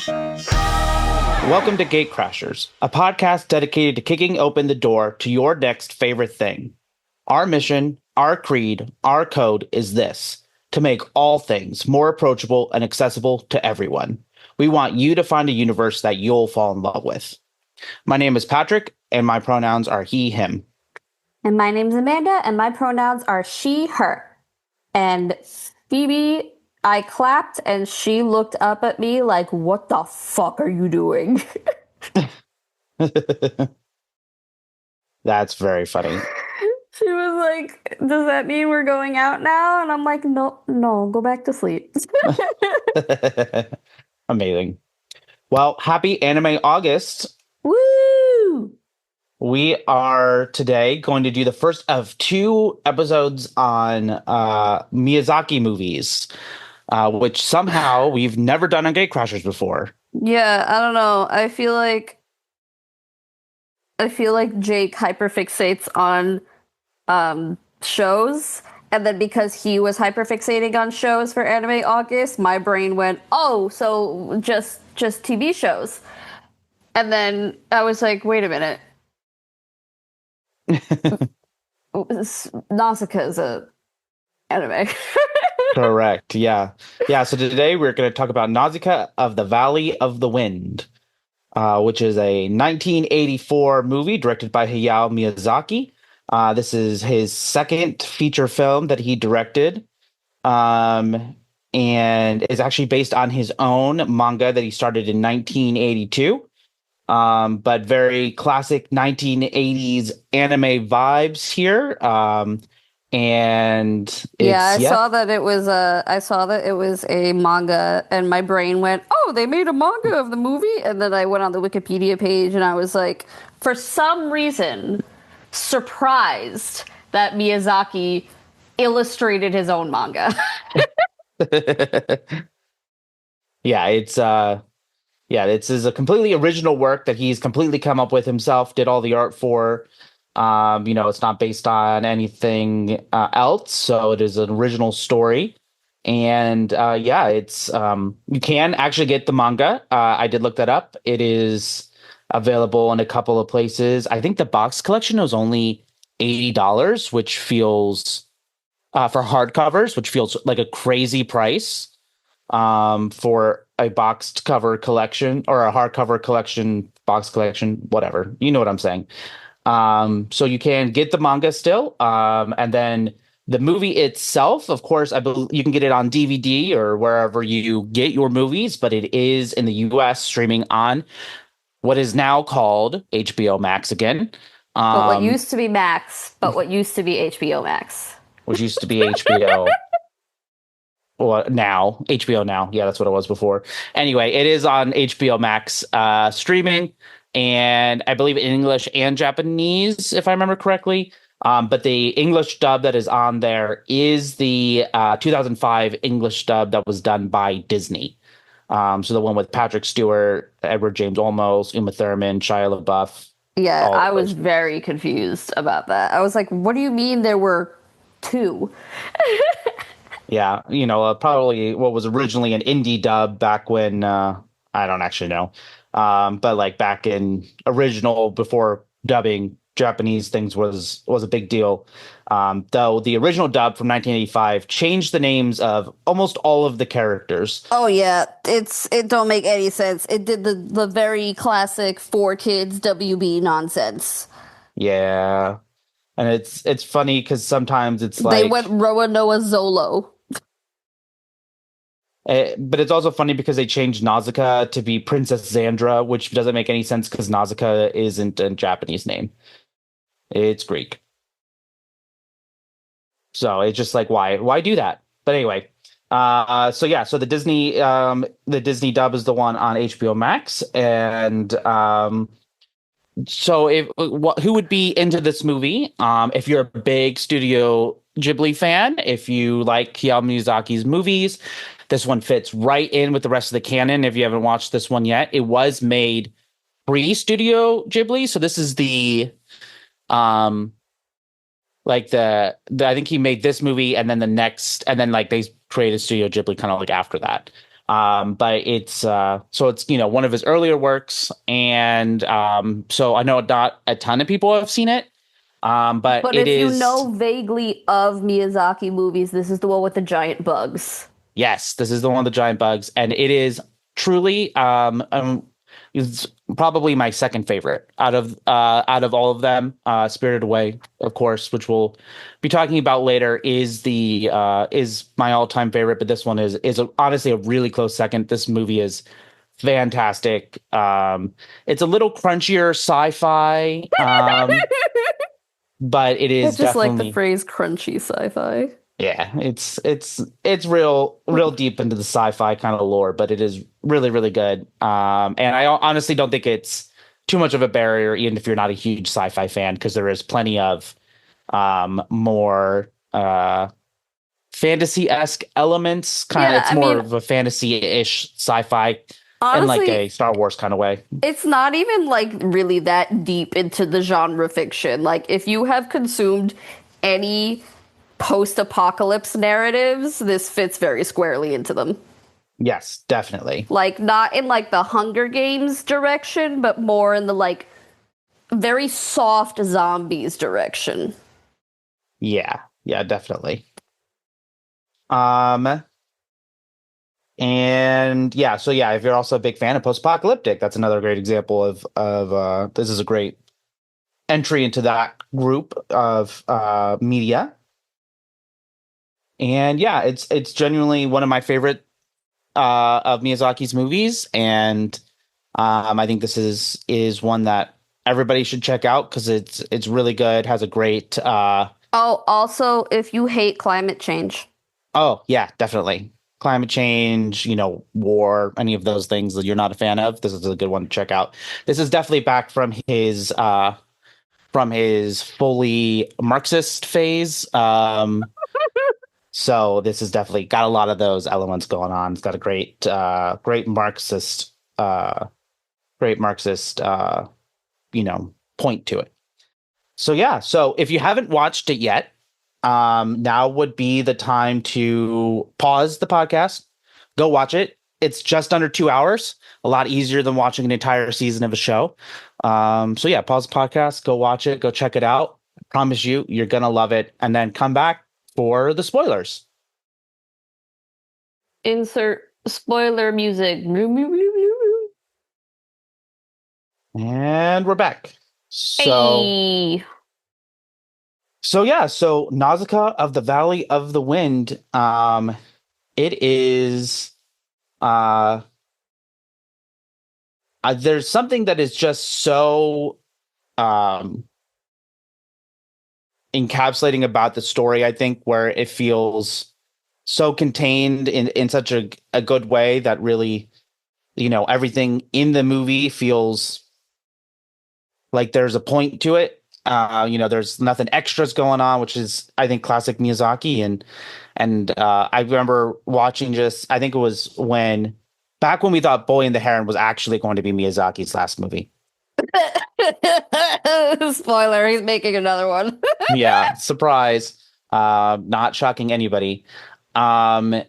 Welcome to GateCrashers, a podcast dedicated to kicking open the door to your next favorite thing. Our mission, our creed, our code is this: to make all things more approachable and accessible to everyone. We want you to find a universe that you'll fall in love with. My name is Patrick, and my pronouns are he, him. And my name's Amanda, and my pronouns are she, her. And Phoebe, I clapped, and she looked up at me like, what the fuck are you doing? That's very funny. She was like, does that mean we're going out now? And I'm like, no, go back to sleep. Amazing. Well, happy Anime August. Woo! We are today going to do the first of 2 episodes on Miyazaki movies, which somehow we've never done on GateCrashers before. Yeah, I don't know. I feel like Jake hyperfixates on shows, and then because he was hyperfixating on shows for Anime August, my brain went, oh, so just TV shows. And then I was like, wait a minute. Nausicaä is a anime. Correct. Yeah. So today we're going to talk about Nausicaä of the Valley of the Wind, which is a 1984 movie directed by Hayao Miyazaki. This is his second feature film that he directed, and is actually based on his own manga that he started in 1982. But very classic 1980s anime vibes here. And I saw that it was a manga, and my brain went, oh, they made a manga of the movie. And then I went on the Wikipedia page, and I was like, for some reason, surprised that Miyazaki illustrated his own manga. This is a completely original work that he's completely come up with himself, did all the art for. It's not based on anything else, so it is an original story. And it's you can actually get the manga. I did look that up. It is available in a couple of places. I think the box collection was only $80, which feels for hardcovers, which feels like a crazy price for a boxed cover collection or a hardcover collection, box collection, whatever. You know what I'm saying. So you can get the manga still. And then the movie itself, of course, I believe you can get it on DVD or wherever you get your movies, but it is in the US streaming on what is now called HBO Max again. But what used to be Max, but what used to be HBO Max. Which used to be HBO. Well, now HBO Now. Yeah, that's what it was before. Anyway, it is on HBO Max streaming, and I believe in English and Japanese, if I remember correctly. But the English dub that is on there is the 2005 English dub that was done by Disney. So the one with Patrick Stewart, Edward James Olmos, Uma Thurman, Shia LaBeouf. Yeah, I was very confused about that. I was like, what do you mean there were 2? Yeah, probably what was originally an indie dub back when I don't actually know, but like back in original before dubbing Japanese things was a big deal. Though the original dub from 1985 changed the names of almost all of the characters. Oh yeah, it don't make any sense. It did the very classic 4Kids WB nonsense. Yeah, and it's funny because sometimes it's like they went Roanoa Zolo. But it's also funny because they changed Nausicaä to be Princess Xandra, which doesn't make any sense because Nausicaä isn't a Japanese name. It's Greek. So it's just like, why do that? But anyway, so the Disney dub is the one on HBO Max. And so who would be into this movie? If you're a big Studio Ghibli fan, if you like Hayao Miyazaki's movies, this one fits right in with the rest of the canon. If you haven't watched this one yet, it was made pre-Studio Ghibli, so this is the I think he made this movie and then the next, and then like they created Studio Ghibli kind of like after that. But so it's one of his earlier works, and so I know not a ton of people have seen it, but But it if you is. know vaguely of Miyazaki movies, this is the one with the giant bugs. Yes, this is the one with the giant bugs, and it is truly it's probably my second favorite out of all of them. Spirited Away, of course, which we'll be talking about later, is my all-time favorite, but this one is honestly a really close second. This movie is fantastic. It's a little crunchier sci-fi, but it I is just like the definitely. phrase crunchy sci-fi. Yeah, it's real deep into the sci-fi kind of lore, but it is really really good. And I honestly don't think it's too much of a barrier, even if you're not a huge sci-fi fan, because there is plenty of more fantasy-esque elements. Kind of, Yeah, it's I more mean, of a fantasy-ish sci-fi in like honestly, a Star Wars kind of way. it's not even like really that deep into the genre fiction. Like, if you have consumed any post-apocalypse narratives, this fits very squarely into them. Yes, definitely. Like, not in like the Hunger Games direction, but more in the like very soft zombies direction. Yeah, yeah, definitely. Um, And yeah, so yeah, if you're also a big fan of post-apocalyptic, that's another great example of this is a great entry into that group of media. And yeah, it's genuinely one of my favorite of Miyazaki's movies, and I think this is one that everybody should check out because it's really good, has a great Oh, also, if you hate climate change. oh yeah, definitely. Climate change, war, any of those things that you're not a fan of, this is a good one to check out. This is definitely back from his fully Marxist phase. So this has definitely got a lot of those elements going on. It's got a great Marxist point to it. So yeah, so if you haven't watched it yet, now would be the time to pause the podcast, go watch it. It's just under 2 hours, a lot easier than watching an entire season of a show. So yeah, pause the podcast, go watch it, go check it out. I promise you, you're gonna love it, and then come back for the spoilers. Insert spoiler music. And we're back. So Hey. so yeah, so Nausicaa of the Valley of the Wind, it is uh there's something that is just so um encapsulating about the story, I think, where it feels so contained in such a good way that really, everything in the movie feels like there's a point to it. There's nothing extras going on, which is, I think, classic Miyazaki. And I remember watching I think it was back when we thought Boy and the Heron was actually going to be Miyazaki's last movie. Spoiler, he's making another one. Yeah, surprise. Not shocking anybody. Um, The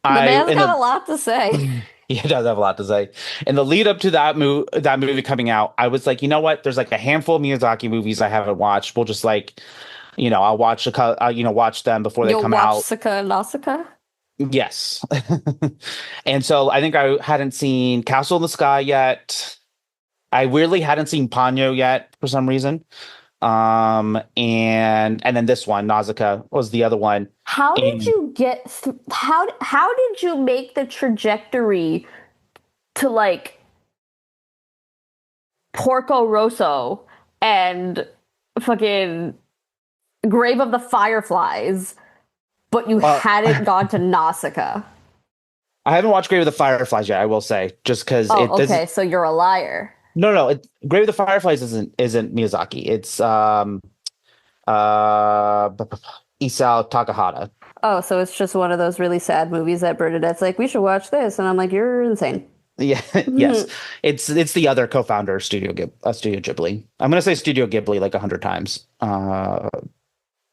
I man's in got a the lot to say. He does have a lot to say. In the lead up to that movie coming out, I was like, you know what? There's like a handful of Miyazaki movies I haven't watched. We'll just I'll watch them before they You'll come watch out. Saka and Nausicaa? Yes. And so I think I hadn't seen Castle in the Sky yet. I weirdly hadn't seen Ponyo yet for some reason. And then this one, Nausicaa, was the other one. How did And you get how did you make the trajectory to like Porco Rosso and fucking Grave of the Fireflies, but you well, hadn't gone to Nausicaa? I haven't watched Grave of the Fireflies yet, I will say, just because Oh, okay, so you're a liar. no, Grave of the Fireflies isn't Miyazaki. It's Isao Takahata. Oh, so it's just one of those really sad movies that Bernadette's like, we should watch this, and I'm like, you're insane. Yeah, yes. It's the other co-founder of Studio Ghibli. I'm gonna say Studio Ghibli like 100 times.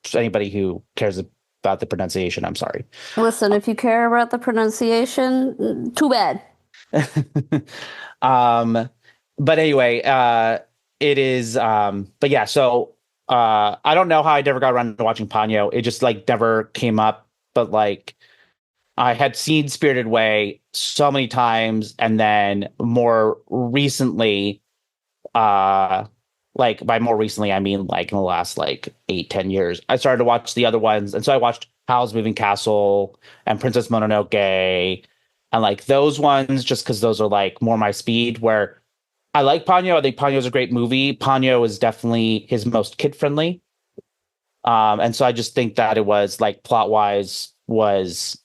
Just anybody who cares about the pronunciation. I'm sorry. Listen, if you care about the pronunciation, too bad. um, but anyway, it is. But yeah, so I don't know how I never got around to watching Ponyo. It just like never came up. But like I had seen Spirited Away so many times, and then more recently, like by more recently, I mean like in the last like 8, 10 years, I started to watch the other ones, and so I watched Howl's Moving Castle and Princess Mononoke, and like those ones, just because those are like more my speed. Where I like Ponyo, I think Ponyo is a great movie. Ponyo is definitely his most kid friendly, and so I just think that it was like plot wise was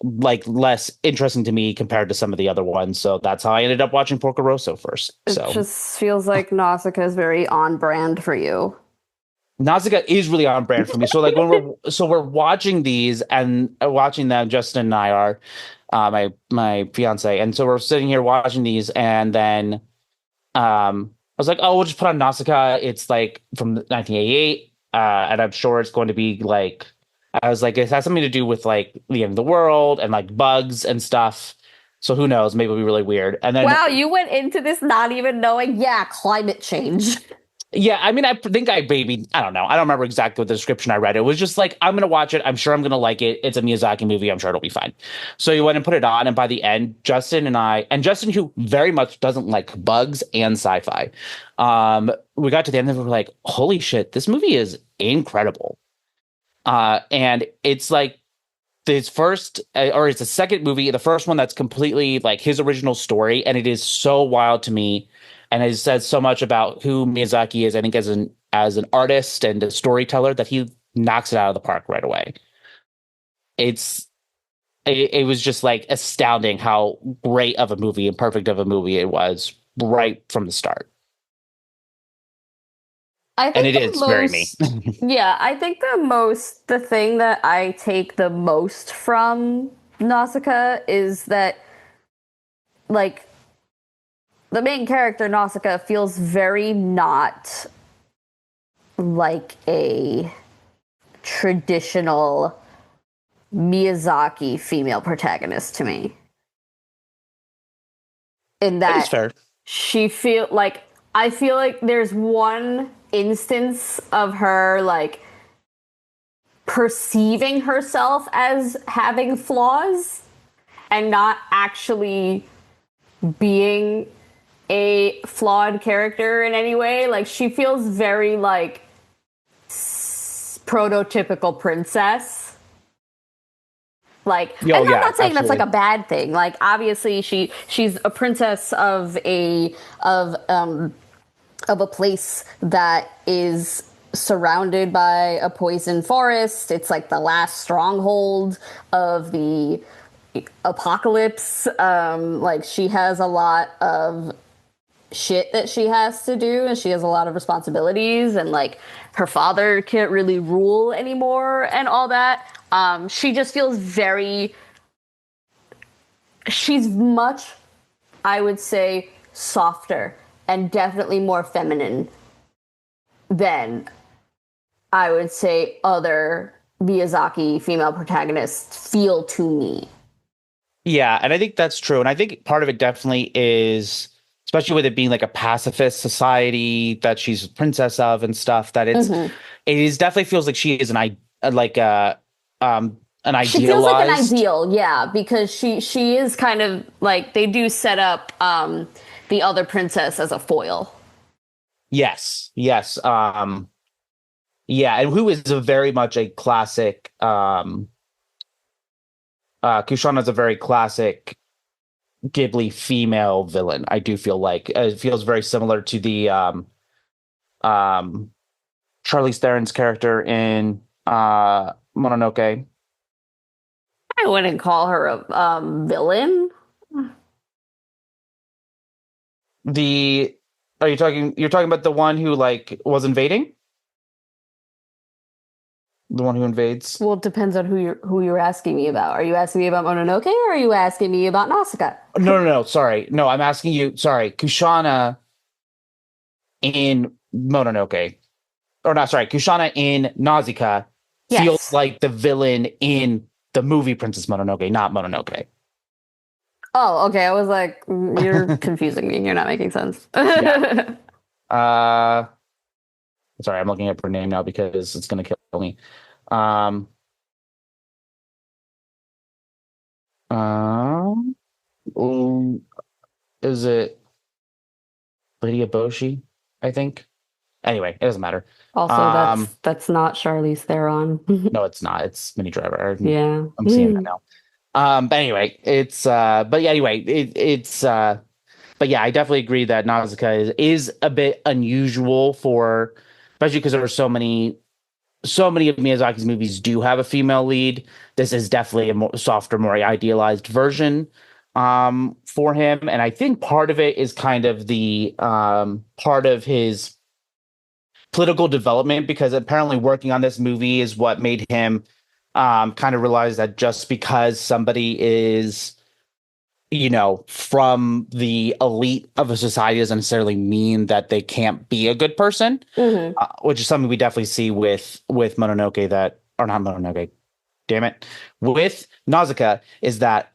like less interesting to me compared to some of the other ones. So that's how I ended up watching Porco Rosso first. It So just feels like Nausicaa is very on brand for you. Nausicaa is really on brand for me. So like when we're watching these and watching them, Justin and I are, my fiance, and so we're sitting here watching these, and then I was like, oh, we'll just put on Nausicaa. It's like from 1988, and I'm sure it's going to be like, I was like, it has something to do with like the end of the world and like bugs and stuff. So who knows? Maybe it'll be really weird. And then Wow, you went into this not even knowing, yeah, climate change. yeah, I mean, I think I maybe, I don't know. I don't remember exactly what the description I read. It was just like, I'm going to watch it. I'm sure I'm going to like it. It's a Miyazaki movie. I'm sure it'll be fine. So you went and put it on. And by the end, Justin and I, and Justin, who very much doesn't like bugs and sci-fi, we got to the end and we were like, holy shit, this movie is incredible. And it's like his first, or it's the second movie, the first one that's completely like his original story. And it is so wild to me. And it says so much about who Miyazaki is, I think, as an artist and a storyteller, that he knocks it out of the park right away. It was just like astounding how great of a movie and perfect of a movie it was right from the start. I And think it is very me. yeah, I think the thing that I take the most from Nausicaa is that, like, the main character, Nausicaa, feels very not like a traditional Miyazaki female protagonist to me. In That is that fair. I feel like there's one instance of her like perceiving herself as having flaws and not actually being a flawed character in any way. Like, she feels very like prototypical princess. Like, and I'm not saying that's like a bad thing. Like, obviously she's a princess of a place that is surrounded by a poison forest. It's like the last stronghold of the apocalypse. Like, she has a lot of shit that she has to do, and she has a lot of responsibilities, and like her father can't really rule anymore and all that. She just feels she's much, I would say, softer and definitely more feminine than I would say other Miyazaki female protagonists feel to me. Yeah, and I think that's true. And I think part of it definitely is, especially with it being like a pacifist society that she's a princess of and stuff, that it is definitely feels like she is an idealized. She feels like an ideal, yeah, because she is kind of like, they do set up the other princess as a foil. Yes. Yeah, and who is a very much a classic Kushana is a very classic Ghibli female villain. I do feel like it feels very similar to the Charlize Theron's character in Mononoke. I wouldn't call her a villain. You're talking about the one who like was invading? The one who invades? Well, it depends on who you're asking me about. Are you asking me about Mononoke, or are you asking me about Nausicaa? No. Sorry. No, I'm asking you. Sorry. Kushana in Mononoke. Or not, sorry. Kushana in Nausicaa feels Yes. like the villain in the movie Princess Mononoke, not Mononoke. Oh, okay. I was like, you're confusing me. You're not making sense. Yeah. Uh, sorry, I'm looking up her name now because it's gonna kill me. Um, um, is it Lydia Boshi? I think. Anyway, it doesn't matter. Also, Um, that's not Charlize Theron. no, it's not. It's Minnie Driver. Yeah. I'm seeing that now. But anyway, but yeah, anyway, but yeah, I definitely agree that Nausicaä is a bit unusual for, especially because there are so many of Miyazaki's movies do have a female lead. This is definitely a more softer, more idealized version for him. And I think part of it is kind of the part of his political development, because apparently working on this movie is what made him kind of realize that just because somebody is, from the elite of a society doesn't necessarily mean that they can't be a good person, Mhm. which is something we definitely see with Mononoke, that, or not Mononoke, damn it, with Nausicaa, is that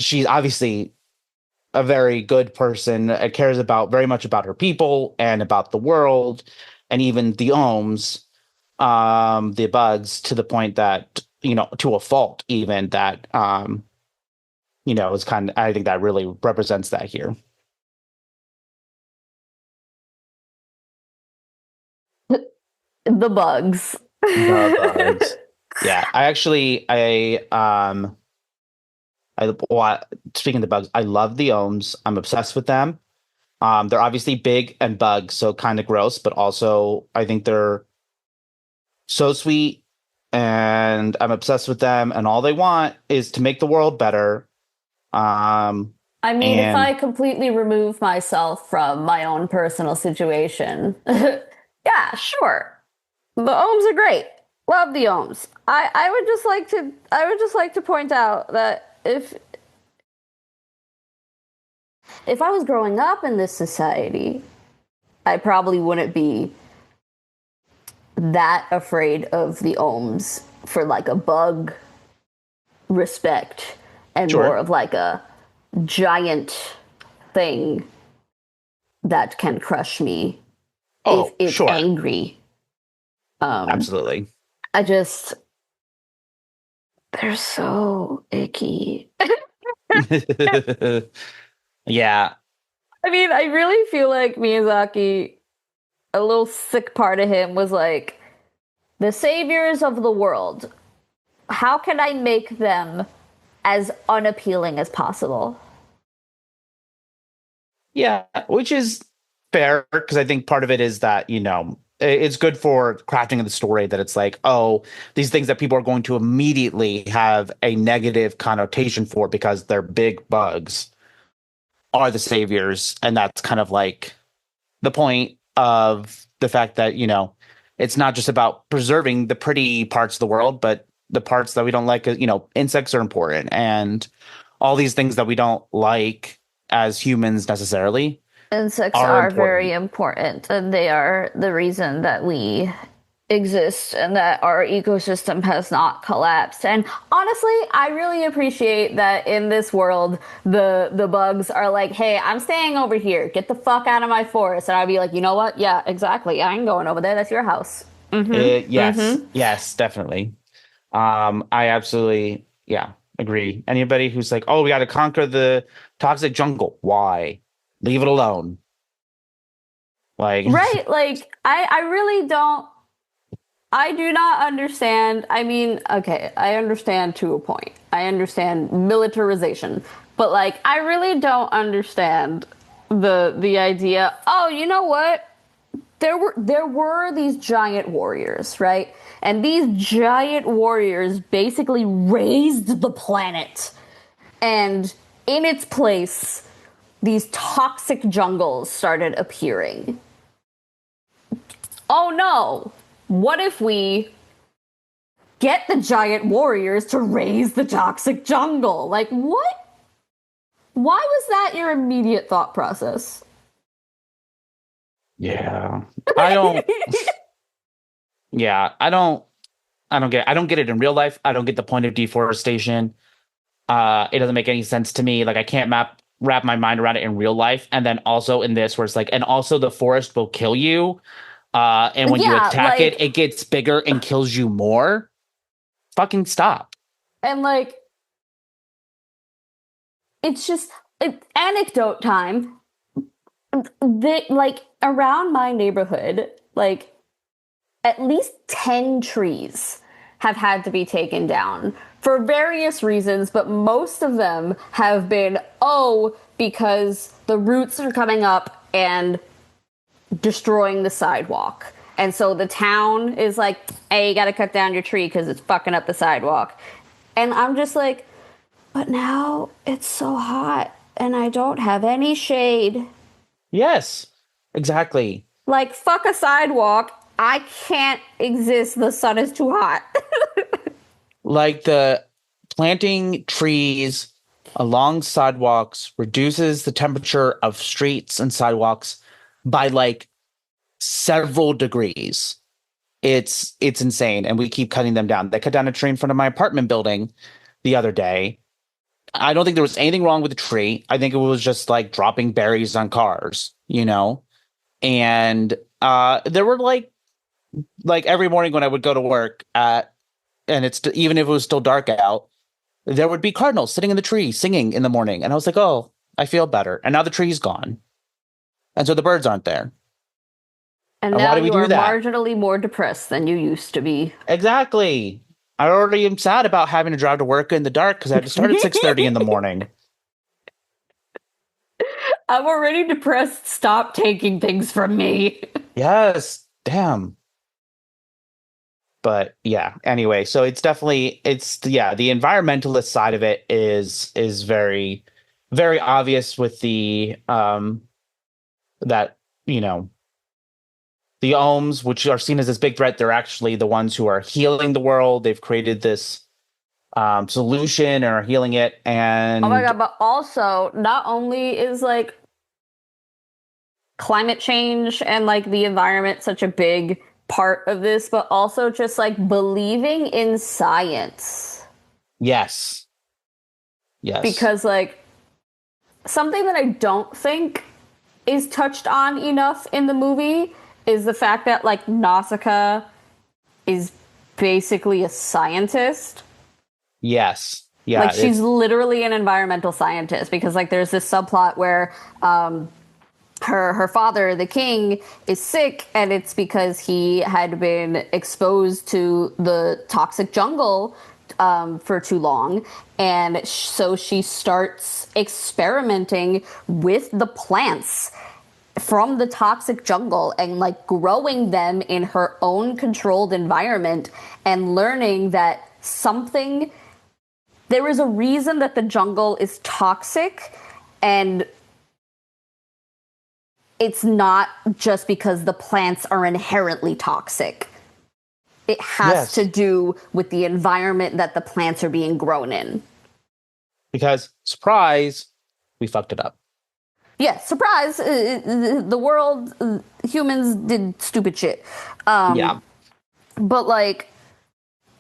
she's obviously a very good person, cares about very much about her people and about the world, and even the ohms, the bugs, to the point that, to a fault, even that, is kind of, I think that really represents that here. The bugs. The bugs. Yeah, well, speaking of the bugs, I love the ohms. I'm obsessed with them. They're obviously big and bugs, so kind of gross, but also I think they're so sweet, and I'm obsessed with them, and all they want is to make the world better. Um, I mean, if I and completely remove myself from my own personal situation, yeah, sure. The ohms are great. Love the ohms. I would just like to point out that if I was growing up in this society, I probably wouldn't be that afraid of the ohms for like a bug respect, and more sure. of like a giant thing that can crush me if Oh, it's sure. angry. Absolutely. I just, they're so icky. Yeah. I mean, I really feel like Miyazaki, a little sick part of him was like, the saviors of the world. How can I make them as unappealing as possible? Yeah, which is fair, because I think part of it is that, it's good for crafting of the story, that it's like, oh, these things that people are going to immediately have a negative connotation for because they're big bugs are the saviors. And that's kind of like the point of the fact that, it's not just about preserving the pretty parts of the world, but the parts that we don't like. Insects are important, and all these things that we don't like as humans necessarily Insects are are very important. important, and they are the reason that we exist and that our ecosystem has not collapsed. And honestly, I really appreciate that in this world, the bugs are like, "Hey, I'm staying over here. Get the fuck out of my forest." And I'd be like, "You know what? Yeah, exactly. I ain't going over there. That's your house." Yes, yes, definitely. I absolutely, yeah, agree. Anybody who's like, oh, we got to conquer the toxic jungle. Why? Leave it alone. Like, Right? Like, I really don't. I do not understand. I mean, okay, I understand to a point. I understand militarization, but like I really don't understand the idea. Oh, you know what? There were these giant warriors, right? And these giant warriors basically raised the planet. And in its place, these toxic jungles started appearing. Oh no. What if we get the giant warriors to raise the toxic jungle? Like, what? Why was that your immediate thought process? yeah, I don't. Yeah, I don't get it in real life. I don't get the point of deforestation. It doesn't make any sense to me. Like I can't wrap my mind around it in real life. And then also in this where it's like, and also the forest will kill you. And when you Yeah, attack it, like, it gets bigger and kills you more. Fucking stop. and like, it's just anecdote time. Like around my neighborhood, like at least 10 trees have had to be taken down for various reasons, but most of them have been, oh, because the roots are coming up and destroying the sidewalk. And so the town is like, hey, you gotta cut down your tree because it's fucking up the sidewalk. And I'm just like, but now it's so hot and I don't have any shade. Yes, exactly. Like, fuck a sidewalk. I can't exist. The sun is too hot. Like the planting trees along sidewalks reduces the temperature of streets and sidewalks by like several degrees. It's insane, and we keep cutting them down. They cut down a tree in front of my apartment building the other day. I don't think there was anything wrong with the tree. I think it was just like dropping berries on cars, you know? And there were like every morning when I would go to work at and it's even if it was still dark out, there would be cardinals sitting in the tree singing in the morning. And I was like, "Oh, I feel better." And now the tree's gone. And so the birds aren't there. And And why now do we you do are that? marginally more depressed than you used to be. Exactly. I already am sad about having to drive to work in the dark because I had to start at 6:30 in the morning. I'm already depressed. Stop taking things from me. Yes, damn. But yeah, anyway, so it's definitely yeah, the environmentalist side of it is very very obvious with the that, you know, the ohms, which are seen as this big threat, they're actually the ones who are healing the world. They've created this solution and are healing it. Oh my And god, but also, not only is like climate change and like the environment such a big part of this, but also just like believing in science. yes, yes, Because like something that I don't think is touched on enough in the movie is the fact that like Nausicaa is basically a scientist. yes, yeah, Like she's literally an environmental scientist because like there's this subplot where her father, the king, is sick, and it's because he had been exposed to the toxic jungle for too long, and so she starts experimenting with the plants from the toxic jungle and like growing them in her own controlled environment and learning that something there is a reason that the jungle is toxic, and it's not just because the plants are inherently toxic. It has to yes, do with the environment that the plants are being grown in. because surprise, we fucked it up. Yeah, surprise! The world, humans did stupid shit. Yeah, But like,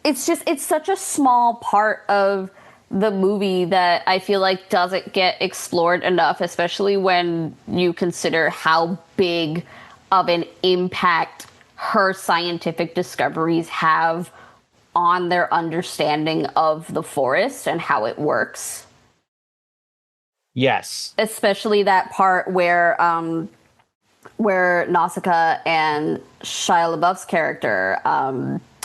it's such a small part of the movie that I feel like doesn't get explored enough, especially when you consider how big of an impact her scientific discoveries have on their understanding of the forest and how it works. yes, Especially that part where Nausicaa and Shia LaBeouf's character,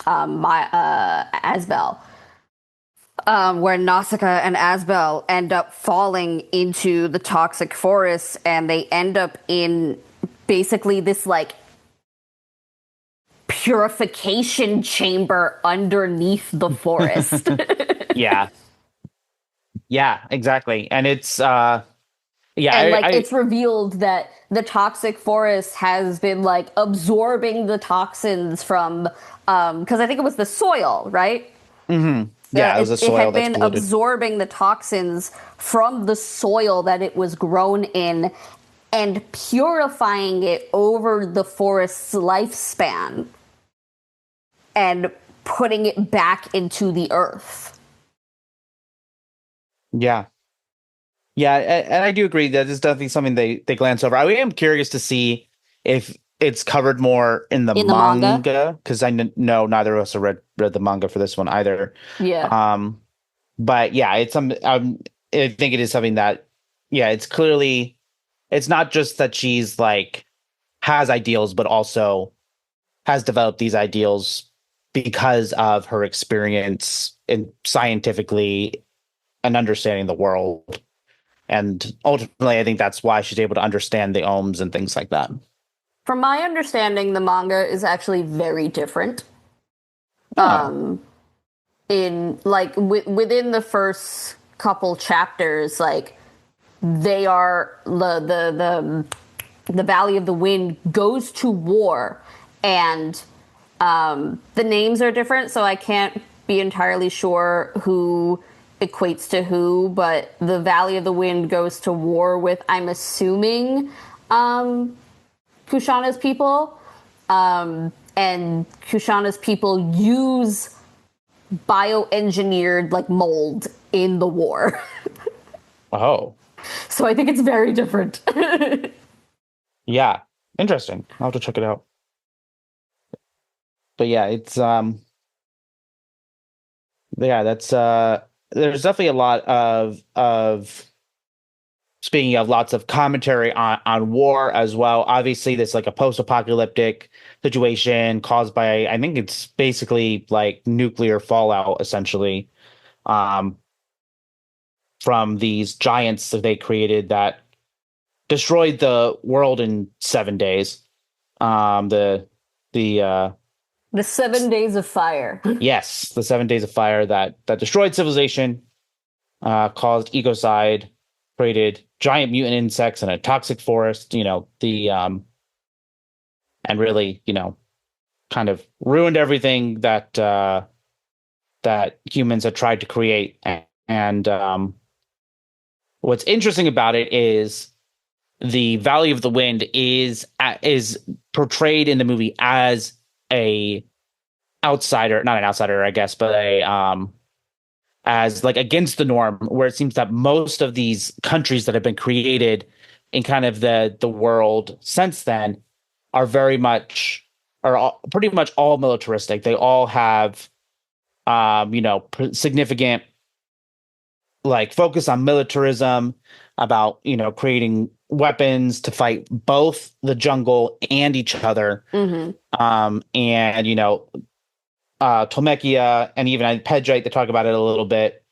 Asbel, where Nausicaa and Asbel end up falling into the toxic forest, and they end up in basically this like purification chamber underneath the forest. yeah, yeah, exactly. And it's yeah, And like I it's revealed that the toxic forest has been like absorbing the toxins from because I think it was the soil, right? yeah, it was the It soil had that's been polluted. absorbing the toxins from the soil that it was grown in and purifying it over the forest's lifespan. and putting it back into the earth. Yeah. Yeah, and I do agree that is definitely something they glance over. I am curious to see if it's covered more in the manga, because know neither of us have read the manga for this one either. Yeah. But yeah, it's some. I think it is something that, yeah, it's clearly, it's not just that she's like has ideals, but also has developed these ideals because of her experience in scientifically and understanding the world. And ultimately, I think that's why she's able to understand the ohms and things like that. From my understanding, the manga is actually very different. Oh, In like within the first couple chapters, like they are the Valley of the Wind goes to war, and the names are different, so I can't be entirely sure who equates to who, but the Valley of the Wind goes to war with, I'm assuming, Kushana's people. And Kushana's people use bioengineered like mold in the war. oh, So I think it's very different. yeah, interesting. I'll have to check it out. But yeah, it's yeah, that's there's definitely a lot of speaking of, lots of commentary on war as well. Obviously, this like a post-apocalyptic situation caused by, I think it's basically like nuclear fallout essentially, um from these giants that they created that destroyed the world in 7 days. The The 7 days of fire. yes, the 7 days of fire that destroyed civilization, caused ecocide, created giant mutant insects and a toxic forest. And really, kind of ruined everything that humans had tried to create. And what's interesting about it is the Valley of the Wind is portrayed in the movie as a outsider, not an outsider, I guess, but a as like against the norm, where it seems that most of these countries that have been created in kind of the world since then are very much pretty much all militaristic. They all have significant like focus on militarism, about creating weapons to fight both the jungle and each other. Mm-hmm. And Tolmekia and even Pedrite, they talk about it a little bit.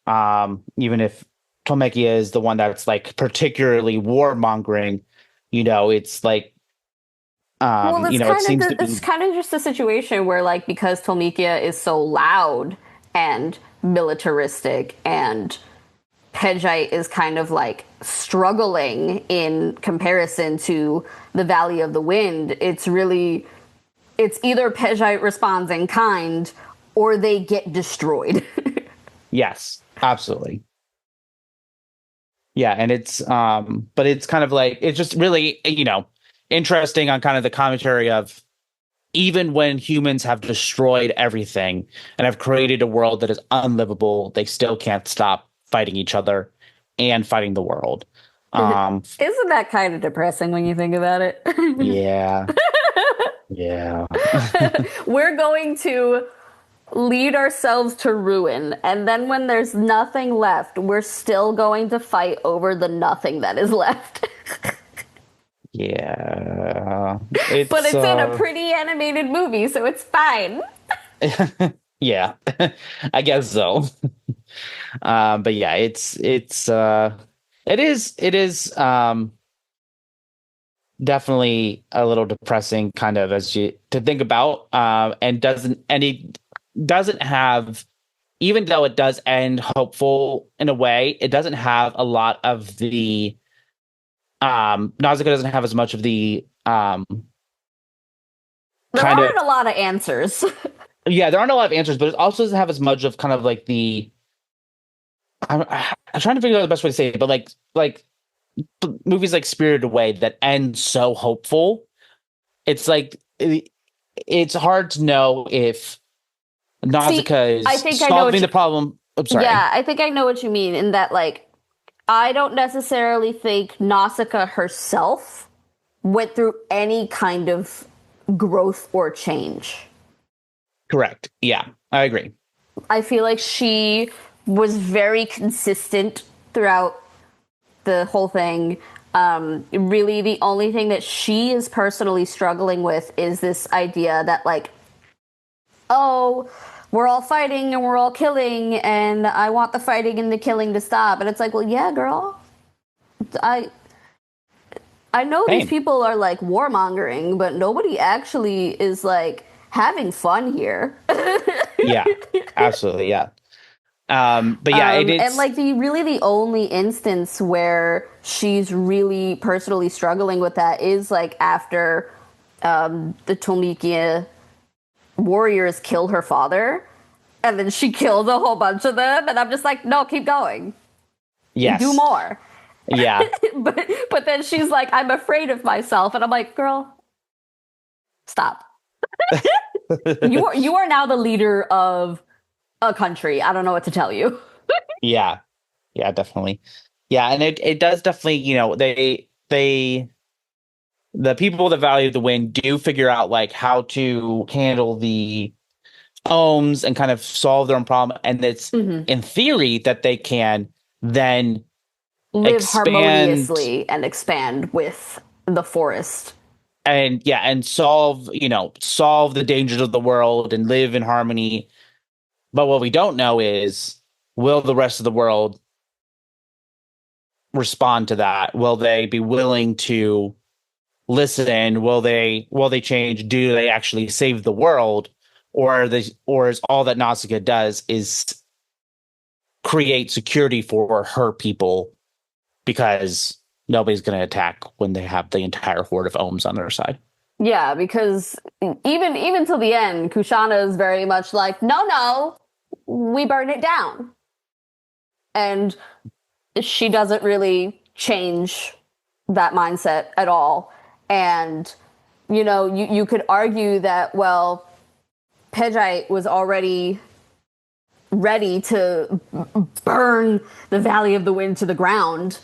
Even if Tolmekia is the one that's like particularly warmongering, it's like Well, it seems to it's be. kind of just a situation where, like, because Tolmekia is so loud and militaristic, and Pejite is kind of like struggling in comparison to the Valley of the Wind. It's either Pejite responds in kind or they get destroyed. Yes, absolutely. Yeah, and it's but it's kind of like, it's just really, interesting on kind of the commentary of, even when humans have destroyed everything and have created a world that is unlivable, they still can't stop fighting each other and fighting the world. Isn't that kind of depressing when you think about it? Yeah. Yeah. We're going to lead ourselves to ruin, and then when there's nothing left, we're still going to fight over the nothing that is left. Yeah. But it's in a pretty animated movie, so it's fine. Yeah. I guess so. But yeah, it is definitely a little depressing kind of as you to think about, and it doesn't have, even though it does end hopeful in a way, it doesn't have a lot of the Nausicaa doesn't have as much of the There aren't a lot of answers. yeah, there aren't a lot of answers, but it also doesn't have as much of kind of like the I'm trying to figure out the best way to say it, but like movies like Spirited Away that end so hopeful. It's like it's hard to know if See, Nausicaa I is think I know what solving you. the problem. I'm sorry. Yeah, I think I know what you mean in that, like, I don't necessarily think Nausicaa herself went through any kind of growth or change. Correct. Yeah, I agree. I feel like she was very consistent throughout the whole thing. Really, the only thing that she is personally struggling with is this idea that, like, oh, we're all fighting and we're all killing, and I want the fighting and the killing to stop. And it's like, well, yeah, girl, I I know these Same. people are like warmongering, but nobody actually is like having fun here. Yeah, absolutely. Yeah. But yeah, And it's like the only instance where she's really personally struggling with that is like after the Tolmekia warriors kill her father, and then she kills a whole bunch of them, and I'm just like, no, keep going, do yes. more. Yeah. but then she's like, I'm afraid of myself, and I'm like, girl, stop. You are now the leader of a country. I don't know what to tell you. Yeah. Yeah, definitely. Yeah, and it does definitely, they the people that value the wind do figure out like how to handle the ohms and kind of solve their own problem. And it's Mm-hmm. in theory that they can then Live expand harmoniously and expand with the forest. and yeah, and solve the dangers of the world and live in harmony. But what we don't know is, will the rest of the world respond to that? Will they be willing to listen? Will they change? Do they actually save the world? Or is all that Nausicaa does is create security for her people because nobody's going to attack when they have the entire horde of ohms on their side. Yeah, because even till the end, Kushana is very much like, no, no, we burn it down. And she doesn't really change that mindset at all. And, you could argue that, well, Pejite was already ready to burn the Valley of the Wind to the ground.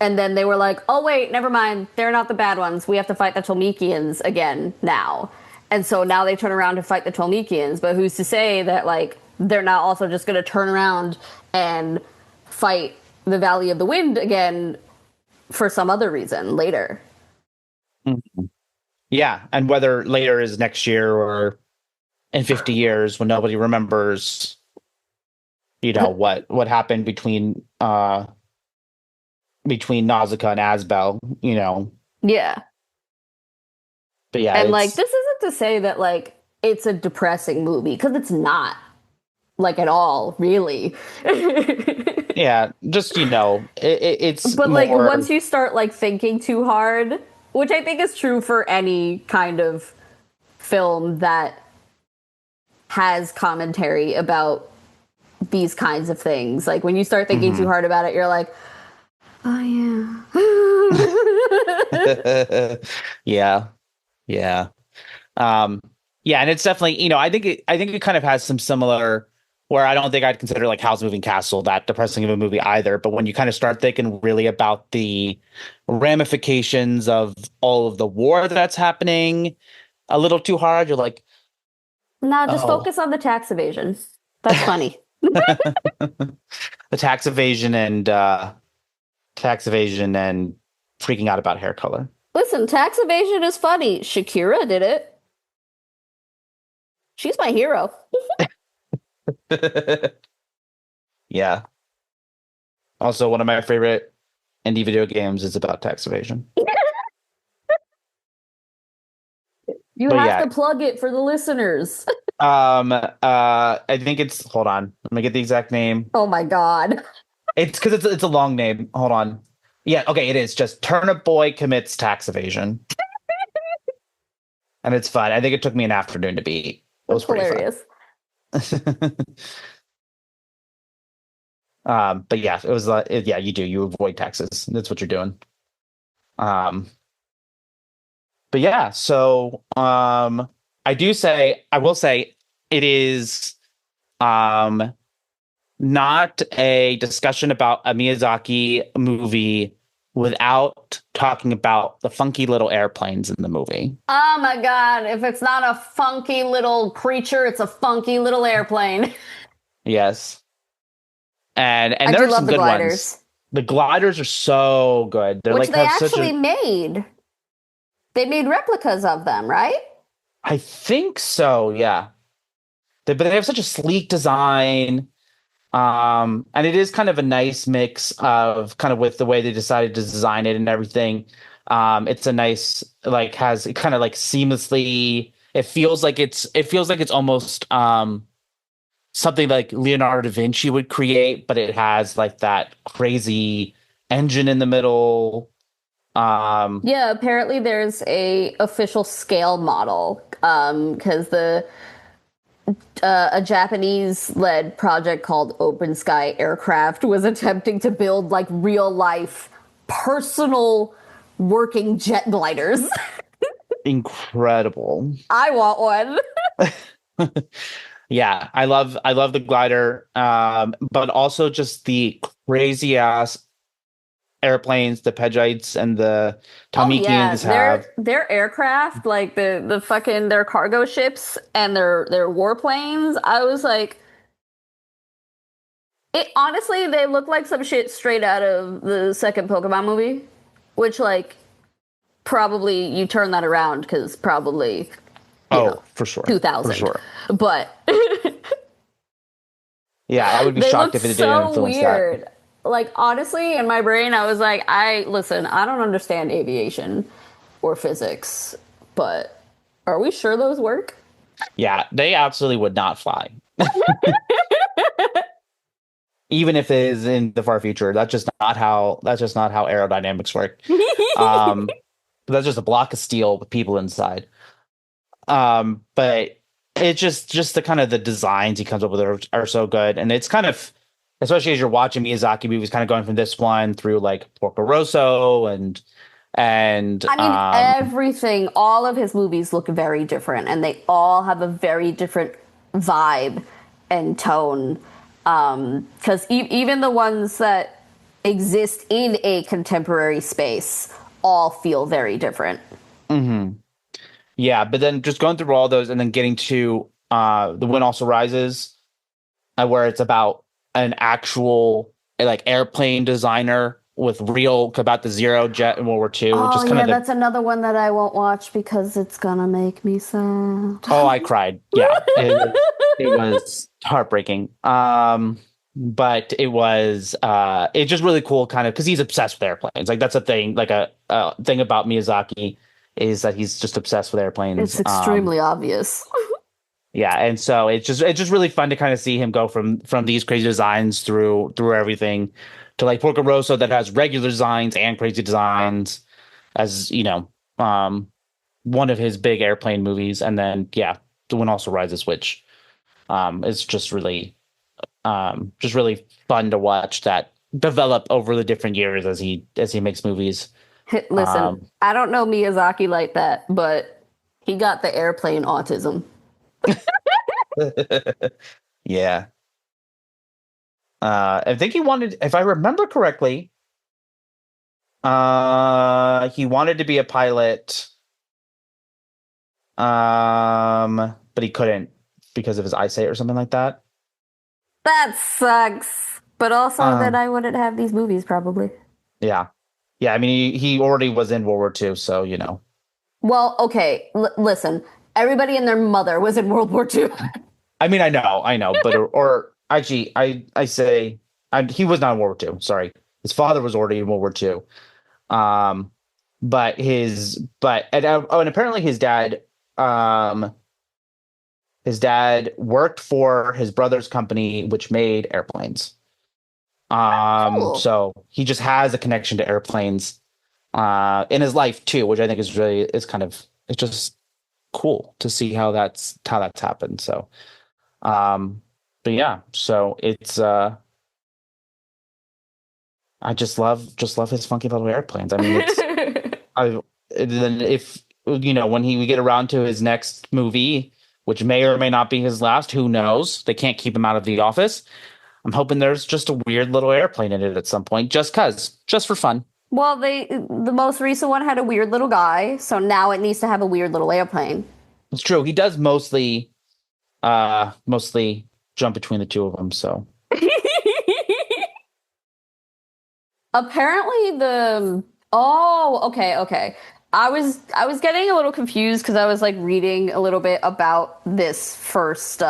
And then they were like, oh, wait, never mind. They're not the bad ones. We have to fight the Tolmekians again now. And so now they turn around to fight the Tolmekians. But who's to say that, like, they're not also just going to turn around and fight the Valley of the Wind again for some other reason later? Mm-hmm. Yeah, and whether later is next year or in 50 years when nobody remembers, what happened between Nausicaa and Asbel. Yeah. But yeah, And, like, it's this isn't to say that, like, it's a depressing movie, because it's not, like, at all, really. yeah, just it's But, like, more. once you start, like, thinking too hard, which I think is true for any kind of film that has commentary about these kinds of things. Like, when you start thinking too hard about it, you're like, oh, yeah. Yeah. Yeah. Yeah, and it's definitely, I think it kind of has some similar where I don't think I'd consider like Howl's Moving Castle that depressing of a movie either. But when you kind of start thinking really about the ramifications of all of the war that's happening a little too hard, you're like, nah, just oh, focus on the tax evasion. That's funny. the tax evasion and freaking out about hair color. Listen, tax evasion is funny. Shakira did it. She's my hero. Yeah. Also, one of my favorite indie video games is about tax evasion. You But have yeah, to plug it for the listeners. I think it's, hold on, let me get the exact name. Oh my god. It's because it's a long name. Hold on. Yeah, okay, it is just Turnip Boy Commits Tax Evasion. And it's fun. I think it took me an afternoon to beat. It was That's pretty hilarious. fun. But yeah, it was yeah, you avoid taxes. That's what you're doing. Um, but yeah, so I will say it is um not a discussion about a Miyazaki movie without talking about the funky little airplanes in the movie. Oh my God. If it's not a funky little creature, it's a funky little airplane. Yes. And I there do are love some the good ones. gliders, The gliders are so good. They're which like they have such actually a made. They made replicas of them, right? I think so, yeah. But they have such a sleek design. And it is kind of a nice mix of kind of with the way they decided to design it and everything. It's a nice like has it kind of like seamlessly. It feels like it's almost something like Leonardo da Vinci would create, but it has like that crazy engine in the middle. Yeah, apparently there's a official scale model because the a Japanese-led project called Open Sky Aircraft was attempting to build like real-life personal working jet gliders. Incredible. I want one. Yeah, I love the glider, but also just the crazy ass airplanes the Pedgites and the Oh yeah, Talmikians have. their aircraft, like the fucking their cargo ships and their warplanes. I was like, it honestly they look like some shit straight out of the second Pokemon movie, which like probably you turn that around because probably Oh, for sure. For 2000, sure. but Yeah, I would be they shocked look if it didn't so influence that. weird. Like honestly, in my brain, I was like, I listen, I don't understand aviation or physics, but are we sure those work? Yeah, they absolutely would not fly. Even if it is in the far future. That's just not how aerodynamics work. Um, that's just a block of steel with people inside. But it's just the kind of the designs he comes up with are so good. And it's kind of especially as you're watching Miyazaki movies, kind of going from this one through like Porco Rosso and I mean, everything, all of his movies look very different, and they all have a very different vibe and tone. Because even the ones that exist in a contemporary space all feel very different. mhm. Yeah, but then just going through all those and then getting to The Wind Also Rises, where it's about an actual like airplane designer with real about the Zero jet in World War II, which Oh is kind yeah, of the that's another one that I won't watch because it's gonna make me sad. oh, I cried. Yeah, it was heartbreaking. But it's just really cool kind of because he's obsessed with airplanes. Like that's a thing, like a thing about Miyazaki is that he's just obsessed with airplanes. It's extremely obvious. Yeah, and so it's just really fun to kind of see him go from these crazy designs through everything to like Porco Rosso that has regular designs and crazy designs as one of his big airplane movies, and then yeah, The Wind Also Rises, which is just really fun to watch that develop over the different years as he makes movies. Listen, I don't know Miyazaki like that, but he got the airplane autism. Yeah. I think he wanted, if I remember correctly, he wanted to be a pilot, but he couldn't because of his eyesight or something like that. That sucks. But also, then Um, I wouldn't have these movies probably. yeah, yeah. I mean, he already was in World War II, so you know. Well, okay, listen. Everybody and their mother was in World War II. I mean, I know, but or actually, I say he was not in World War II. Sorry, his father was already in World War II. Um, and apparently his dad worked for his brother's company, which made airplanes. Cool. So he just has a connection to airplanes in his life too, which I think is kind of it's just cool to see how that's happened. So but yeah, so it's I just love his funky little airplanes. I mean, it's I then when we get around to his next movie, which may or may not be his last, who knows? They can't keep him out of the office. I'm hoping there's just a weird little airplane in it at some point, just for fun. Well, the most recent one had a weird little guy, so now it needs to have a weird little airplane. It's true. He does mostly jump between the two of them. So Apparently okay. I was getting a little confused because I was like reading a little bit about this first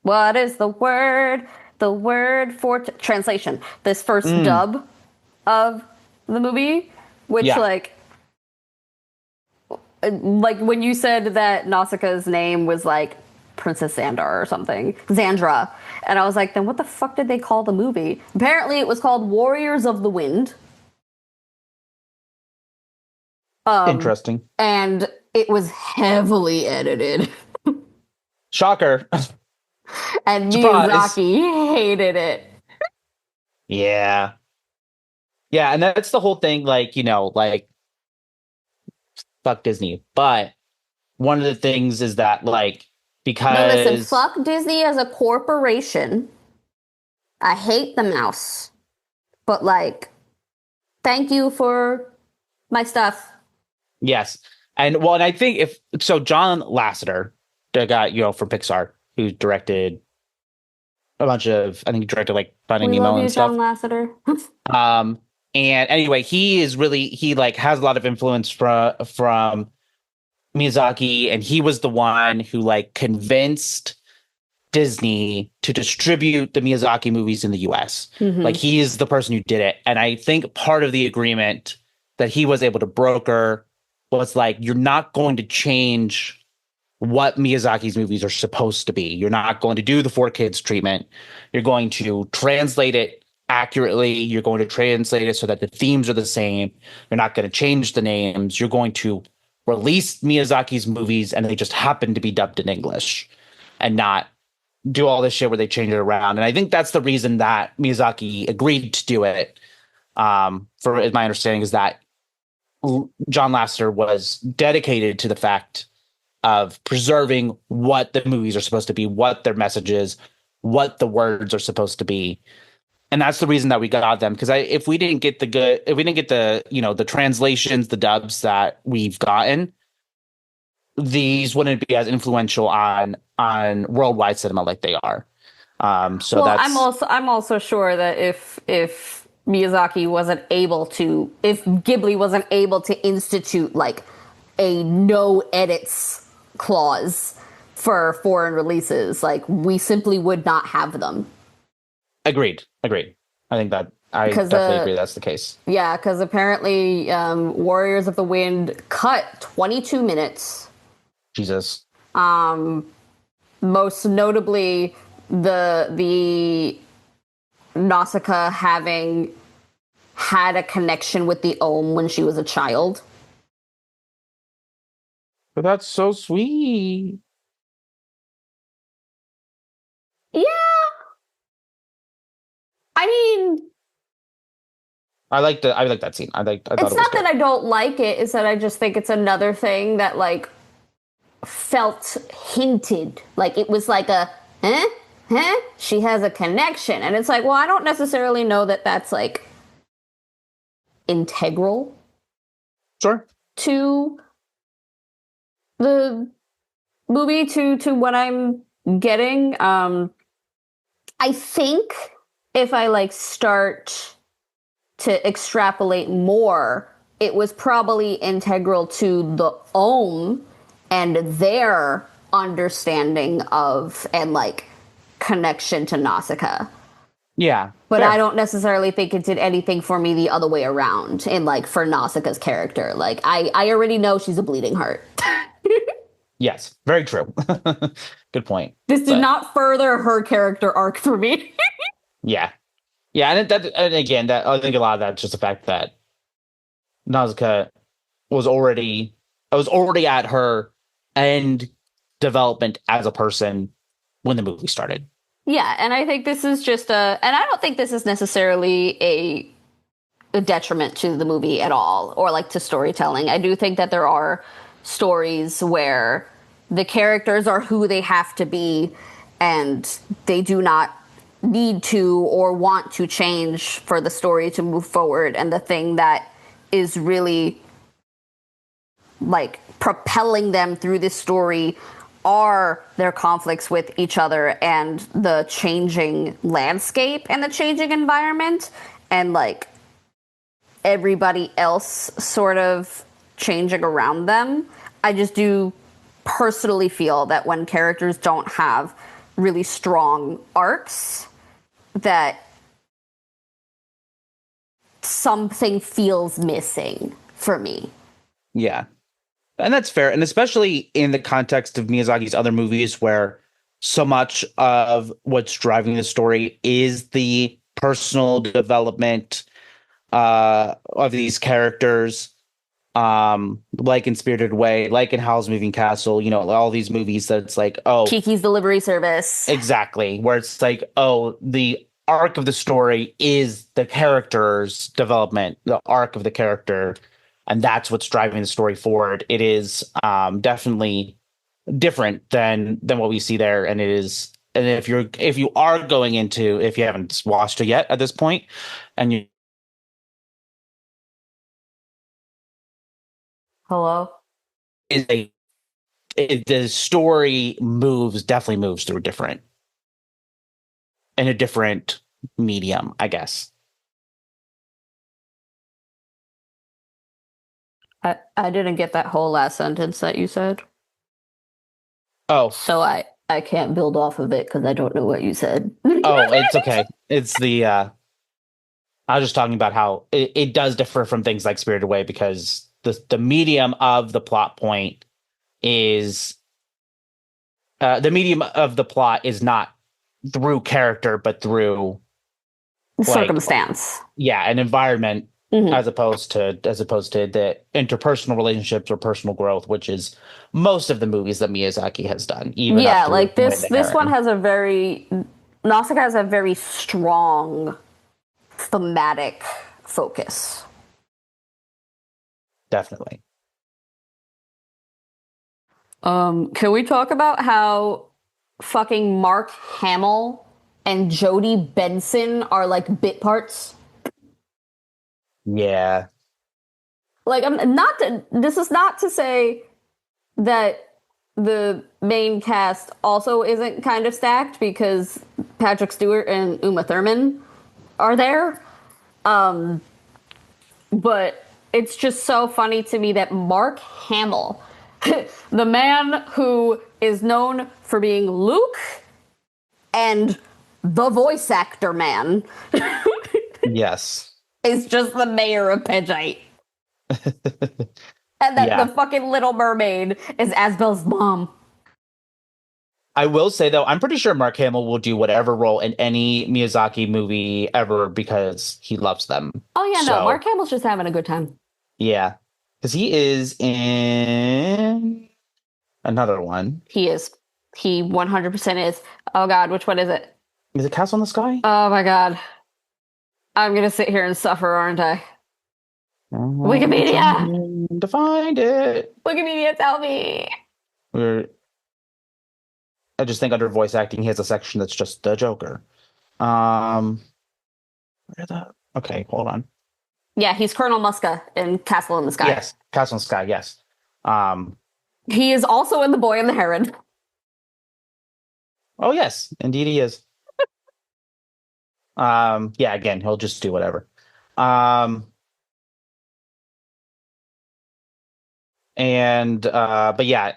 what is the word? The word for translation. This first dub of the movie, which Yeah. like when you said that Nausicaa's name was like Princess Xandar or something, Xandra, and I was like, then what the fuck did they call the movie? Apparently, it was called Warriors of the Wind. Interesting. And it was heavily edited. Shocker. And Surprise. Miyazaki hated it. Yeah. Yeah, and that's the whole thing, fuck Disney. But one of the things is that, No, listen, because fuck Disney as a corporation. I hate the mouse. But, thank you for my stuff. yes. And I think John Lasseter, the guy, from Pixar, who directed a bunch of, I think he directed Finding We Nemo love you, and stuff. John Lasseter. And anyway, he has a lot of influence from Miyazaki, and he was the one who convinced Disney to distribute the Miyazaki movies in the US. Mhm. He is the person who did it. And I think part of the agreement that he was able to broker was you're not going to change what Miyazaki's movies are supposed to be. You're not going to do the 4Kids treatment. You're going to translate it accurately. You're going to translate it so that the themes are the same. You're not going to change the names. You're going to release Miyazaki's movies and they just happen to be dubbed in English and not do all this shit where they change it around. And I think that's the reason that Miyazaki agreed to do it. For my understanding is that John Lasseter was dedicated to the fact of preserving what the movies are supposed to be, what their messages, what the words are supposed to be. And that's the reason that we got them. Because if we didn't get the translations, the dubs that we've gotten, these wouldn't be as influential on worldwide cinema like they are. So I'm also sure that if Miyazaki wasn't able to, if Ghibli wasn't able to institute a no edits clause for foreign releases, we simply would not have them. Agreed. I think that I definitely agree that's the case. Yeah, because apparently Warriors of the Wind cut 22 minutes. Jesus. Most notably the Nausicaa having had a connection with the Ohm when she was a child. But that's so sweet. Yeah. I mean, I like that scene. I thought it's it was not good. that I don't like it, it's that I just think it's another thing that felt hinted. It was a she has a connection. And it's well, I don't necessarily know that that's integral. Sure. To the movie, to what I'm getting. I think if I start to extrapolate more, it was probably integral to the Ohm and their understanding of and connection to Nausicaa. Yeah. But fair. I don't necessarily think it did anything for me the other way around in for Nausicaa's character. I already know she's a bleeding heart. Yes, very true. Good point. This did not further her character arc for me. Yeah. Yeah, and again, that I think a lot of that's just the fact that Nausicaa was already at her end development as a person when the movie started. Yeah, and I think this is just and I don't think this is necessarily a a detriment to the movie at all, or like to storytelling. I do think that there are stories where the characters are who they have to be and they do not need to or want to change for the story to move forward. And the thing that is really like propelling them through this story are their conflicts with each other and the changing landscape and the changing environment, and like everybody else sort of changing around them. I just do personally feel that when characters don't have really strong arcs, that something feels missing for me. Yeah. And that's fair. And especially in the context of Miyazaki's other movies, where so much of what's driving the story is the personal development of these characters, like in Spirited Away, like in Howl's Moving Castle, all these movies that it's like, oh, Kiki's Delivery Service. exactly, where it's like, oh, the arc of the story is the character's development, the arc of the character, and that's what's driving the story forward. It is definitely different than what we see there, and it is. And if you are going into, if you haven't watched it yet at this point, and you Hello? is the story definitely moves through in a different medium, I guess. I didn't get that whole last sentence that you said. Oh, So I can't build off of it because I don't know what you said. oh, it's okay. It's the I was just talking about how it does differ from things like Spirited Away, because the medium of the plot point is the medium of the plot is not through character, but through Circumstance. An environment, Mhm. as opposed to the interpersonal relationships or personal growth, which is most of the movies that Miyazaki has done. Even Yeah, up through like Wind and this one Heron. has a very Nausicaa has a very strong thematic focus. Definitely. Can we talk about how fucking Mark Hamill and Jodie Benson are like bit parts? Yeah. Like, this is not to say that the main cast also isn't kind of stacked, because Patrick Stewart and Uma Thurman are there. But it's just so funny to me that Mark Hamill, the man who is known for being Luke and the voice actor man, Yes. is just the mayor of Pegite. And that Yeah. the fucking Little Mermaid is Asbel's mom. I will say, though, I'm pretty sure Mark Hamill will do whatever role in any Miyazaki movie ever because he loves them. Oh yeah, So, no, Mark Hamill's just having a good time. Yeah. Because he is in another one. He is. He 100% is. Oh god, which one is it? Is it Castle in the Sky? Oh my god. I'm gonna sit here and suffer, aren't I? Wikipedia! Trying to find it. Wikipedia, tell me! I just think under voice acting, he has a section that's just the Joker. Okay, hold on. Yeah, he's Colonel Muska in Castle in the Sky. Yes, Castle in the Sky, yes. He is also in The Boy and the Heron. Oh, yes, indeed he is. Again, he'll just do whatever. But yeah,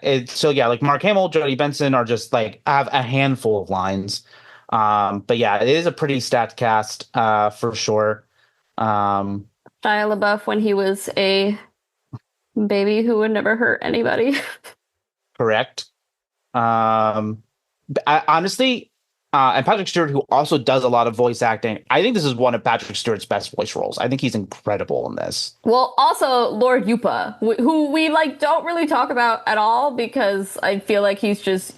like Mark Hamill, Jodie Benson are just like have a handful of lines. But yeah, it is a pretty stacked cast, for sure. Shia LaBeouf when he was a baby who would never hurt anybody. Correct. Honestly, and Patrick Stewart, who also does a lot of voice acting, I think this is one of Patrick Stewart's best voice roles. I think he's incredible in this. Well, also Lord Yupa, who we like don't really talk about at all because I feel like he's just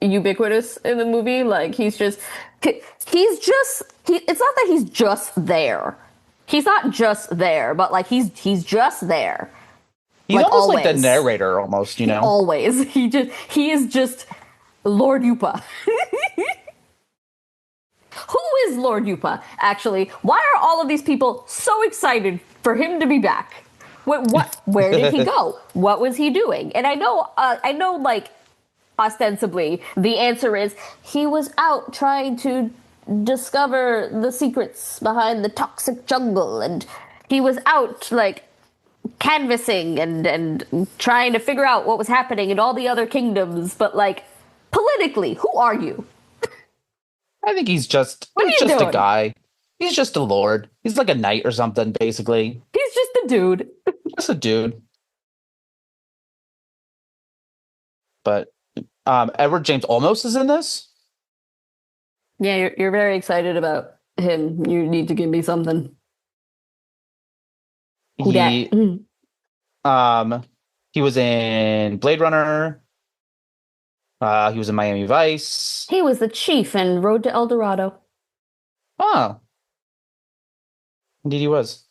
ubiquitous in the movie. Like it's not that he's just there. He's not just there, but like he's just there. He's Like almost like the always. narrator, almost, you He know? always. He is just Lord Yupa. Who is Lord Yupa, actually? Why are all of these people so excited for him to be back? Where did he go? What was he doing? And I know, like, ostensibly, the answer is he was out trying to discover the secrets behind the toxic jungle, and he was out, like, canvassing and trying to figure out what was happening in all the other kingdoms. But, like, politically, who are you? I think he's just doing? a guy. He's just a lord. He's like a knight or something, basically. He's just a dude. Just a dude. But Edward James Olmos is in this. Yeah, you're very excited about him. You need to give me something. Who He dat? he was in Blade Runner. He was in Miami Vice. He was the chief in Road to El Dorado. Oh, indeed he was.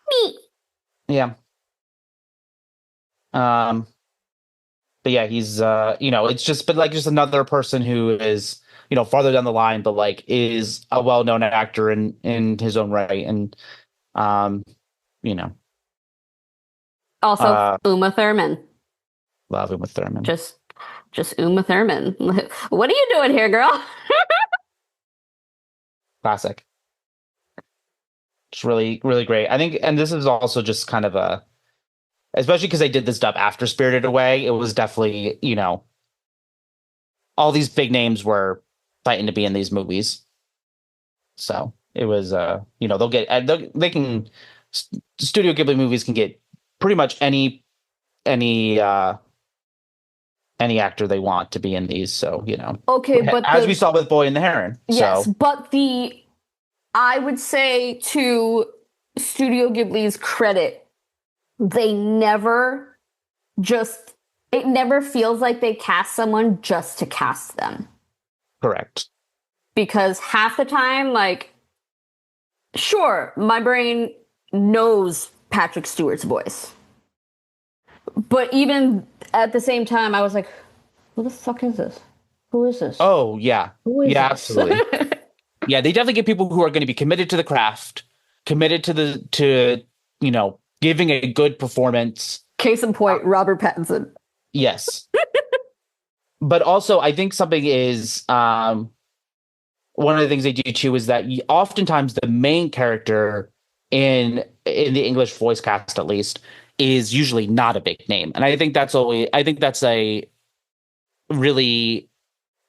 Me. Yeah. But yeah, he's it's just another person who is, farther down the line, but like is a well-known actor in his own right. And you know, Also, Uma Thurman. love him with Thurman. Just Uma Thurman. What are you doing here, girl? Classic. It's really, really great. I think, and this is also just kind of especially because they did this stuff after Spirited Away, it was definitely, all these big names were fighting to be in these movies. So it was, they'll get, Studio Ghibli movies can get pretty much any actor they want to be in these. So, Okay, but as we saw with Boy and the Heron. Yes, so. but I would say to Studio Ghibli's credit, they never it never feels like they cast someone just to cast them. Correct. Because half the time, like, sure, my brain knows Patrick Stewart's voice. But even at the same time, I was like, who the fuck is this? Who is this? Oh, yeah. Who is yeah, this? Absolutely. Yeah, they definitely get people who are going to be committed to the craft, committed to giving a good performance. Case in point, Robert Pattinson. Yes. But also, I think something is one of the things they do too is that oftentimes the main character in the English voice cast, at least, is usually not a big name, and I think that's a really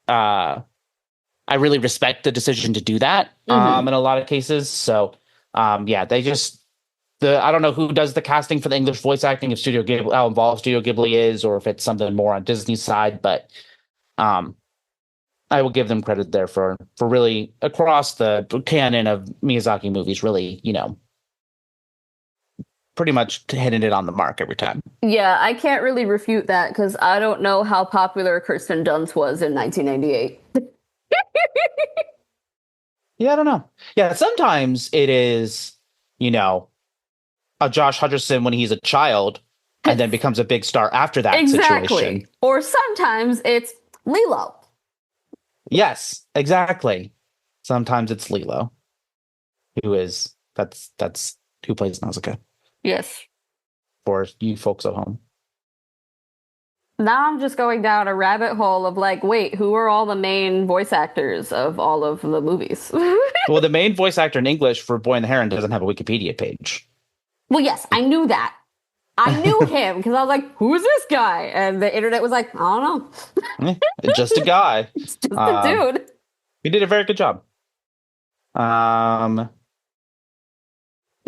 I really respect the decision to do that in a lot of cases. So they just I don't know who does the casting for the English voice acting, if Studio Ghibli, how involved Studio Ghibli is, or if it's something more on Disney's side, but I will give them credit there for really across the canon of Miyazaki movies, really, pretty much hitting it on the mark every time. Yeah, I can't really refute that because I don't know how popular Kirsten Dunst was in 1998. Yeah, I don't know. Yeah, sometimes it is, a Josh Hutcherson when he's a child and then becomes a big star after that situation. Or sometimes it's Lilo. Yes, exactly. Sometimes it's Lilo, that's who plays Nausicaä. Yes. For you folks at home. Now I'm just going down a rabbit hole of like, wait, who are all the main voice actors of all of the movies? Well, the main voice actor in English for Boy and the Heron doesn't have a Wikipedia page. Well, yes, I knew that. I knew him because I was like, who's this guy? And the internet was like, I don't know. Just a guy. It's just a dude. He did a very good job.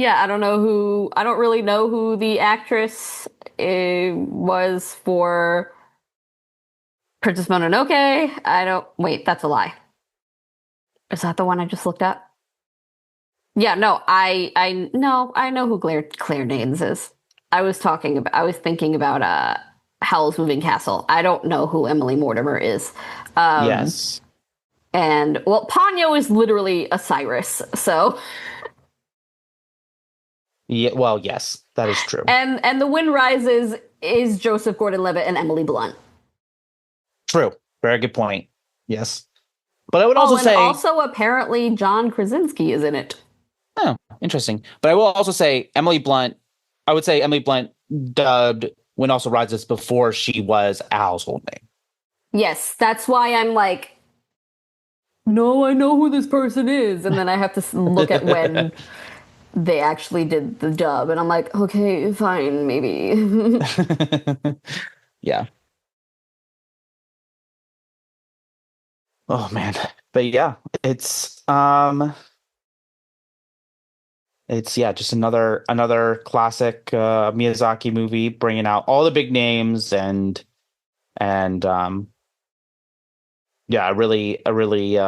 Yeah, I don't really know who the actress was for Princess Mononoke. Wait, that's a lie. Is that the one I just looked at? Yeah, no, I know who Claire Danes is. I was thinking about Howl's Moving Castle. I don't know who Emily Mortimer is. Yes. And well, Ponyo is literally a Cyrus, so Yeah, well, yes, that is true. And The Wind Rises is Joseph Gordon-Levitt and Emily Blunt. True. Very good point. Yes. But I would Oh, also and say, also apparently John Krasinski is in it. oh, interesting. But I will also say Emily Blunt, I would say Emily Blunt dubbed When Also Rises before she was a household name. Yes, that's why I'm like, no, I know who this person is. And then I have to look at when they actually did the dub. And I'm like, okay, fine, maybe. Yeah. Oh man. But yeah, it's yeah, just another classic Miyazaki movie bringing out all the big names and yeah, a really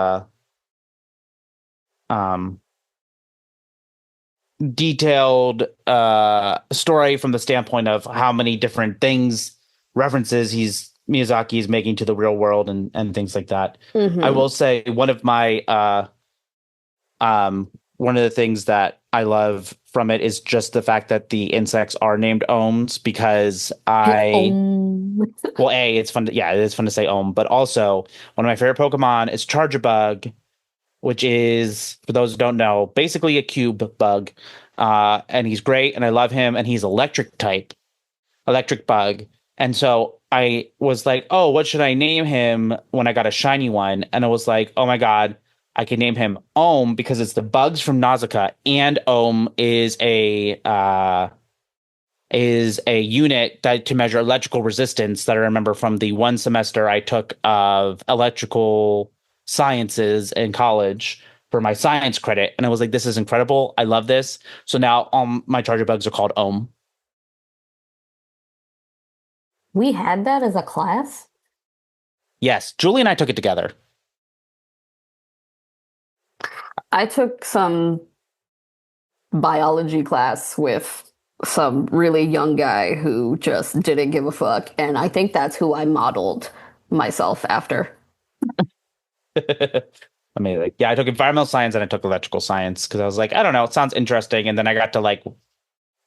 um detailed story from the standpoint of how many different things references Miyazaki is making to the real world and things like that. I Mm-hmm. will say one of the things that I love from it is just the fact that the insects are named ohms because well, it's fun yeah, it is fun to say ohm, but also one of my favorite Pokemon is Charjabug, which is, for those who don't know, basically a cube bug. And he's great, and I love him, and he's electric type, electric bug. And so I was like, oh, what should I name him when I got a shiny one? And I was like, oh my God, I can name him Ohm because it's the bugs from Nausicaa, and Ohm is a unit that to measure electrical resistance that I remember from the one semester I took of electrical sciences in college for my science credit. And I was like, this is incredible. I love this. So now my charger bugs are called Ohm. We had that as a class? Yes, Julie and I took it together. I took some biology class with some really young guy who just didn't give a fuck. And I think that's who I modeled myself after. Amazing. Yeah, I took environmental science and I took electrical science because I was like, I don't know, it sounds interesting. And then I got to like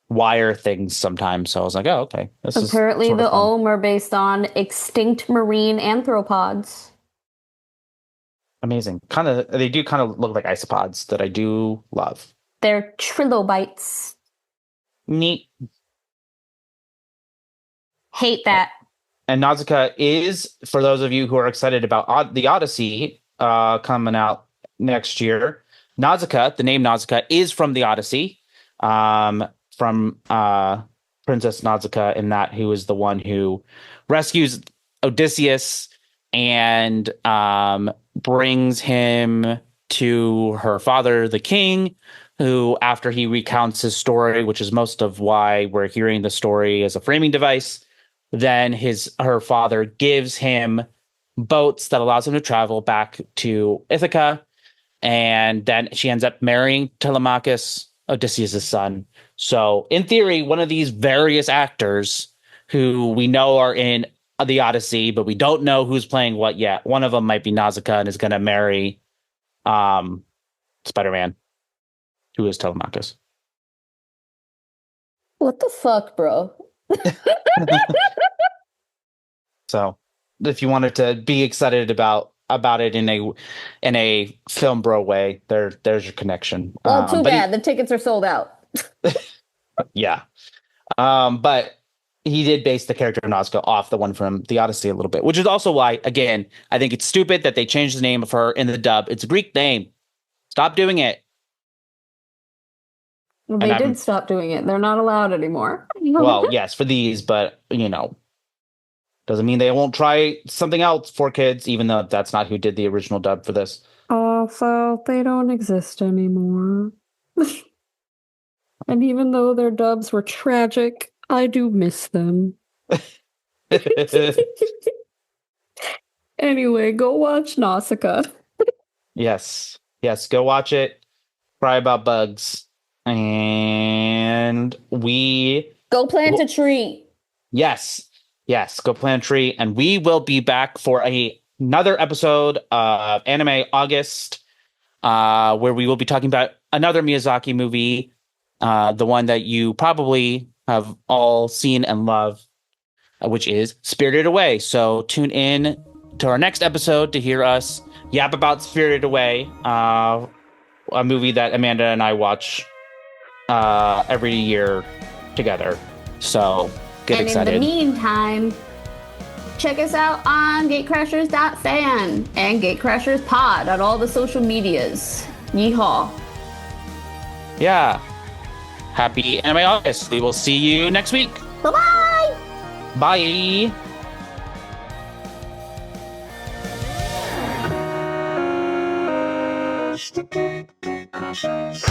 wire things sometimes. So I was like, oh, okay, this is Apparently, sort of the fun. Ohm are based on extinct marine anthropods. Amazing. They do kind of look like isopods that I do love. They're trilobites. Neat. Hate that. And Nausicaä is, for those of you who are excited about the Odyssey coming out next year, Nausicaä, the name Nausicaä, is from the Odyssey, from Princess Nausicaä, in that who is the one who rescues Odysseus and brings him to her father, the king, who, after he recounts his story, which is most of why we're hearing the story as a framing device, then her father gives him boats that allows him to travel back to Ithaca, and then she ends up marrying Telemachus, Odysseus' son. So, in theory, one of these various actors who we know are in the Odyssey, but we don't know who's playing what yet. One of them might be Nausicaa and is going to marry Spider-Man, who is Telemachus. What the fuck, bro? So, if you wanted to be excited about it in a film bro way, there's your connection. Well, too bad. The tickets are sold out. Yeah. But he did base the character of Nausicaa off the one from the Odyssey a little bit, which is also why, again, I think it's stupid that they changed the name of her in the dub. It's a Greek name. Stop doing it. Well, they did stop doing it. They're not allowed anymore. Well, yes, for these, but doesn't mean they won't try something else for kids, even though that's not who did the original dub for this. Also, they don't exist anymore. And even though their dubs were tragic, I do miss them. Anyway, go watch Nausicaa. Yes. Yes, go watch it. Cry about bugs. And go plant a tree. Yes. Yes, go plant a tree. And we will be back for another episode of Anime August, where we will be talking about another Miyazaki movie. the one that you probably have all seen and love, which is Spirited Away. So tune in to our next episode to hear us yap about Spirited Away, a movie that Amanda and I watch every year together. So get excited. In the meantime, check us out on GateCrashers.fan and GateCrashers Pod on all the social medias. Yeehaw. Yeah. Happy Anime August. We will see you next week. Bye-bye. Bye. Studio Ghibli.